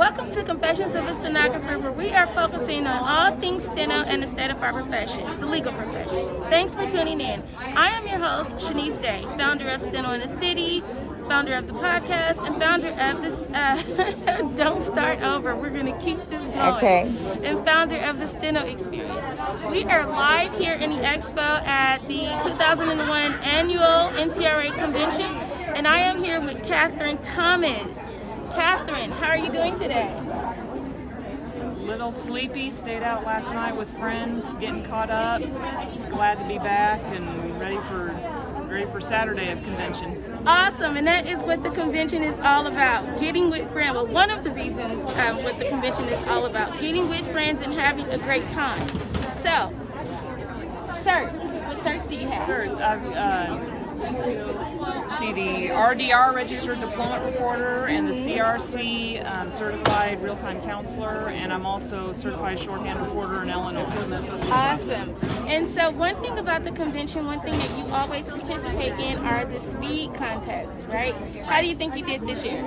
Welcome to Confessions of a Stenographer, where we are focusing on all things steno and the state of our profession, the legal profession. Thanks for tuning in. I am your host, Shanice Day, founder of Steno in the City, founder of the podcast, and founder of this, Don't Start Over, we're going to keep this going, okay, and founder of the Steno Experience. We are live here in the expo at the 2001 annual NCRA convention, and I am here with Catherine Thomas. Catherine, how are you doing today? Little sleepy, stayed out last night with friends, getting caught up. Glad to be back and ready for Saturday of convention. Awesome, and that is what the convention is all about, getting with friends. Well, one of the reasons what the convention is all about, getting with friends and having a great time. So, certs, what certs do you have? Certs, see the RDR, Registered Deployment Reporter, and the CRC, Certified Real-Time Counselor, and I'm also Certified Shorthand Reporter in Illinois. Awesome. And so one thing about the convention, one thing that you always participate in are the speed contests, right? How do you think you did this year?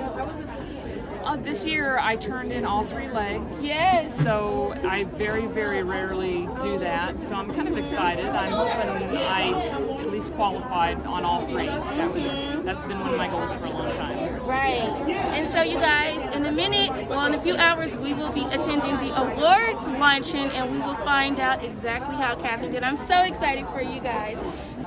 This year I turned in all 3 legs. Yes. So I very, very rarely do that. So I'm kind of excited. I'm hoping I at least qualified on all 3. That's been one of my goals for a long time. Right. And so you guys, in a few hours, we will be attending the awards luncheon and we will find out exactly how Catherine did. I'm so excited for you guys.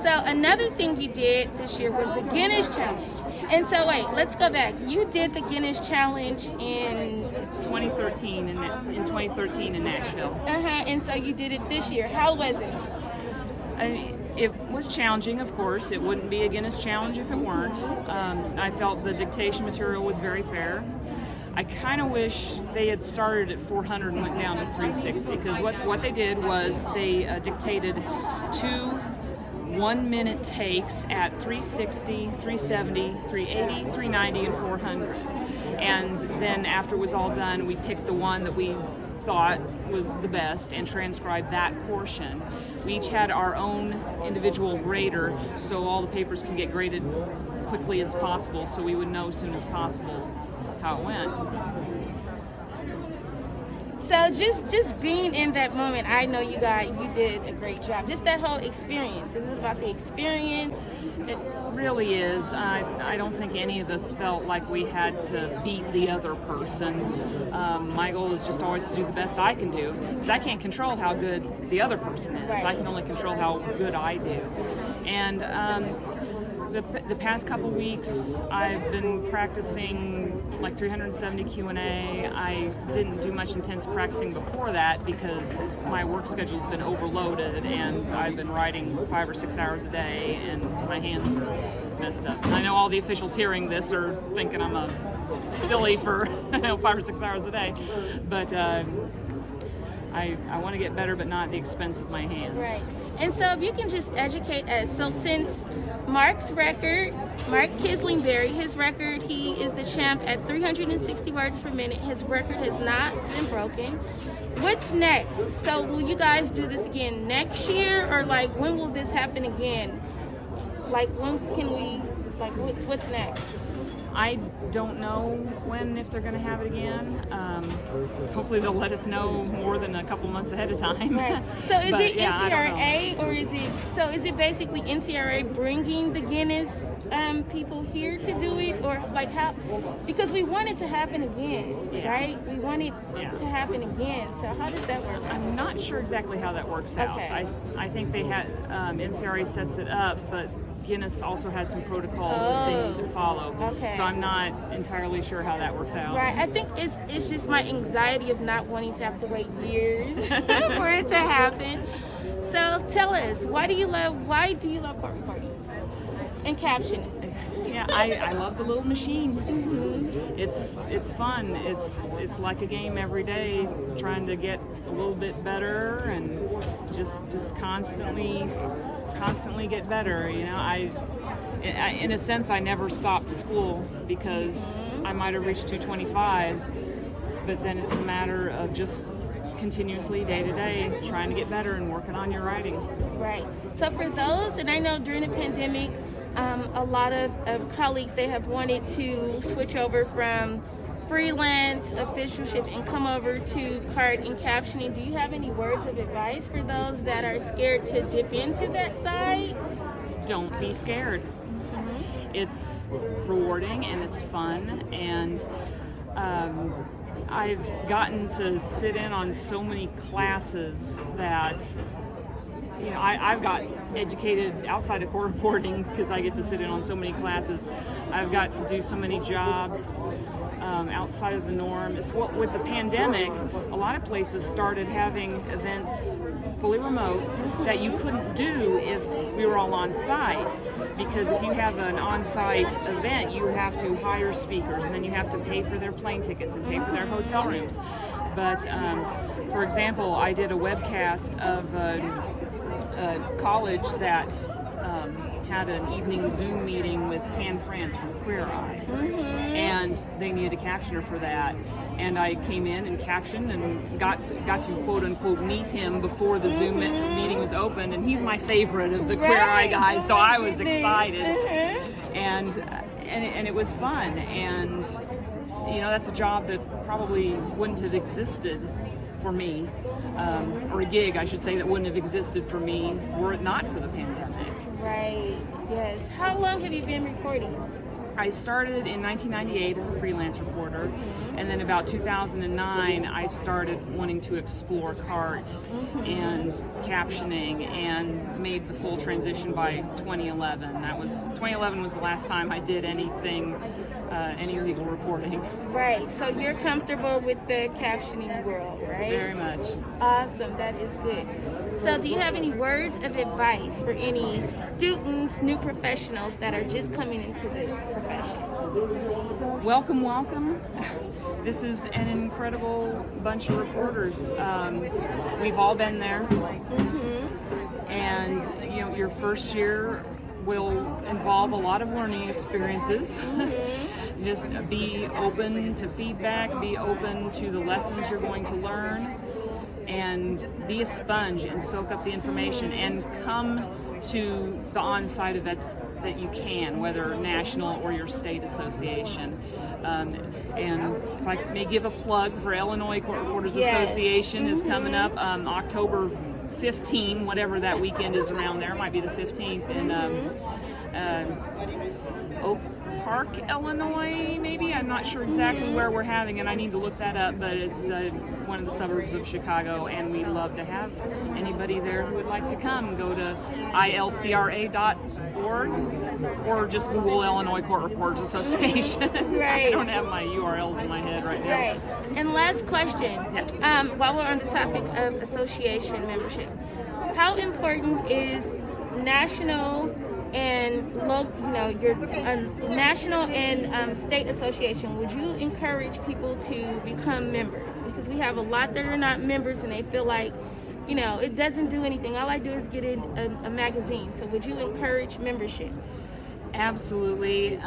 So another thing you did this year was the Guinness Challenge. And so wait, let's go back. You did the Guinness Challenge in 2013 in 2013 in Nashville. And so you did it this year. How was it? It was challenging, of course. It wouldn't be a Guinness Challenge if it weren't. I felt the dictation material was very fair. I kind of wish they had started at 400 and went down to 360, because what they did was they dictated 2 1-minute takes at 360, 370, 380, 390, and 400. And then after it was all done, we picked the one that we thought was the best and transcribed that portion. We each had our own individual grader, so all the papers can get graded quickly as possible, so we would know as soon as possible how it went. So just being in that moment, I know you did a great job. Just that whole experience. Is it about the experience? It really is. I don't think any of us felt like we had to beat the other person. My goal is just always to do the best I can do, because I can't control how good the other person is. Right. I can only control how good I do. And the past couple weeks, I've been practicing like 370 Q&A. I didn't do much intense practicing before that because my work schedule's been overloaded and I've been writing 5 or 6 hours a day and my hands are messed up. And I know all the officials hearing this are thinking I'm a silly for 5 or 6 hours a day, but I want to get better, but not at the expense of my hands. Right. And so if you can just educate us. So since Mark's record, Mark Kislingberry, his record, he is the champ at 360 words per minute. His record has not been broken. What's next? So will you guys do this again next year, or like when will this happen again? Like when can we, like what's next? I don't know if they're going to have it again. Hopefully they'll let us know more than a couple months ahead of time. Right. So is it NCRA or is it basically NCRA bringing the Guinness people here to do it, or like how? Because we want it to happen again, right? We want it to happen again. So how does that work? I'm not sure exactly how that works out. I think they had NCRA sets it up, but Guinness also has some protocols that they need to follow. Okay. So I'm not entirely sure how that works out. Right. I think it's just my anxiety of not wanting to have to wait years for it to happen. So tell us, why do you love court reporting and captioning? Yeah, I love the little machine. It's fun. It's like a game every day, trying to get a little bit better and just constantly get better. You know, in a sense, I never stopped school because I might have reached 225, but then it's a matter of just continuously, day to day, trying to get better and working on your writing. Right. So for those, and I know during the pandemic, a lot of colleagues, they have wanted to switch over from freelance officialship and come over to CART and captioning, do you have any words of advice for those that are scared to dip into that side? Don't be scared. It's rewarding and it's fun, and I've gotten to sit in on so many classes that, you know, I've got educated outside of court reporting because I get to sit in on so many classes. I've got to do so many jobs outside of the norm. With the pandemic, a lot of places started having events fully remote that you couldn't do if we were all on site, because if you have an on-site event, you have to hire speakers, and then you have to pay for their plane tickets and pay for their hotel rooms. But for example, I did a webcast of a college that had an evening Zoom meeting with Tan France from Queer Eye, and they needed a captioner for that. And I came in and captioned and got to quote unquote meet him before the Zoom meeting was opened. And he's my favorite of the Queer Eye guys, so I was excited, and it was fun. And you know, that's a job that probably wouldn't have existed for me, or a gig, I should say, that wouldn't have existed for me were it not for the pandemic. Right, yes. How long have you been reporting? I started in 1998 as a freelance reporter, and then about 2009 I started wanting to explore CART and captioning, and made the full transition by 2011. 2011 was the last time I did anything, any legal reporting. Right, so you're comfortable with the captioning world, right? Very much. Awesome, that is good. So do you have any words of advice for any students, new professionals that are just coming into this profession? Welcome, welcome. This is an incredible bunch of reporters. We've all been there. And you know, your first year will involve a lot of learning experiences. Just be open to feedback, be open to the lessons you're going to learn, and be a sponge and soak up the information, and come to the on-site events that you can, whether national or your state association. And if I may give a plug for Illinois Court Reporters Association is coming up October 15, whatever that weekend is around there, might be the 15th in Oak Park, Illinois, maybe. I'm not sure exactly where we're having it. I need to look that up, but it's one of the suburbs of Chicago, and we'd love to have anybody there who would like to come. Go to ilcra.org or just Google Illinois Court Reporters Association. Right. I don't have my URLs in my head right now. Right. And last question. Yes. While we're on the topic of association membership, how important is national and your national and state association? Would you encourage people to become members? Because we have a lot that are not members, and they feel like, you know, it doesn't do anything. All I do is get in a magazine. So would you encourage membership? Absolutely.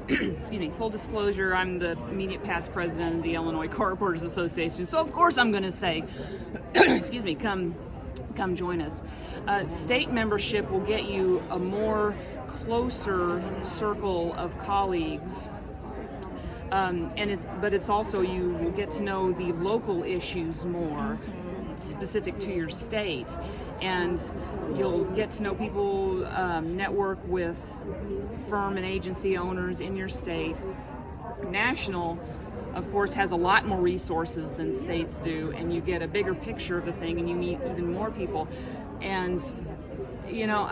Excuse me. Full disclosure, I'm the immediate past president of the Illinois Court Reporters Association, so of course I'm going to say, excuse me, come join us. State membership will get you a more closer circle of colleagues, but it's also, you will get to know the local issues more specific to your state, and you'll get to know people, network with firm and agency owners in your state. National, of course, has a lot more resources than states do, and you get a bigger picture of the thing, and you meet even more people. And you know,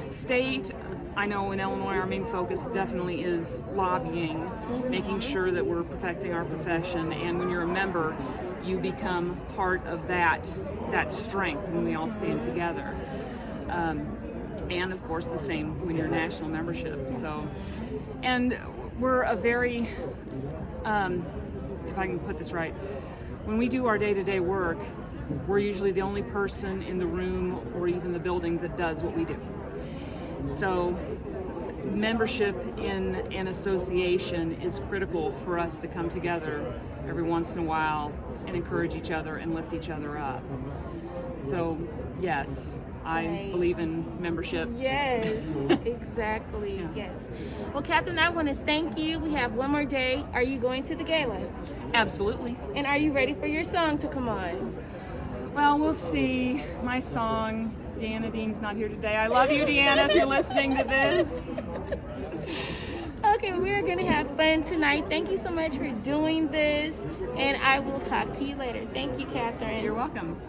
state, I know in Illinois our main focus definitely is lobbying, making sure that we're perfecting our profession, and when you're a member, you become part of that strength when we all stand together. And of course the same when you're national membership. So, and we're a very, if I can put this right, when we do our day-to-day work, we're usually the only person in the room or even the building that does what we do. So membership in an association is critical for us to come together every once in a while and encourage each other and lift each other up. So yes, I Right. believe in membership. Yes, exactly. Yeah. Yes. Well, Catherine, I want to thank you. We have one more day. Are you going to the gala? Absolutely. And are you ready for your song to come on? Well, we'll see. My song, Deanna Dean's not here today. I love you, Deanna, if you're listening to this. Okay, we're going to have fun tonight. Thank you so much for doing this, and I will talk to you later. Thank you, Catherine. You're welcome.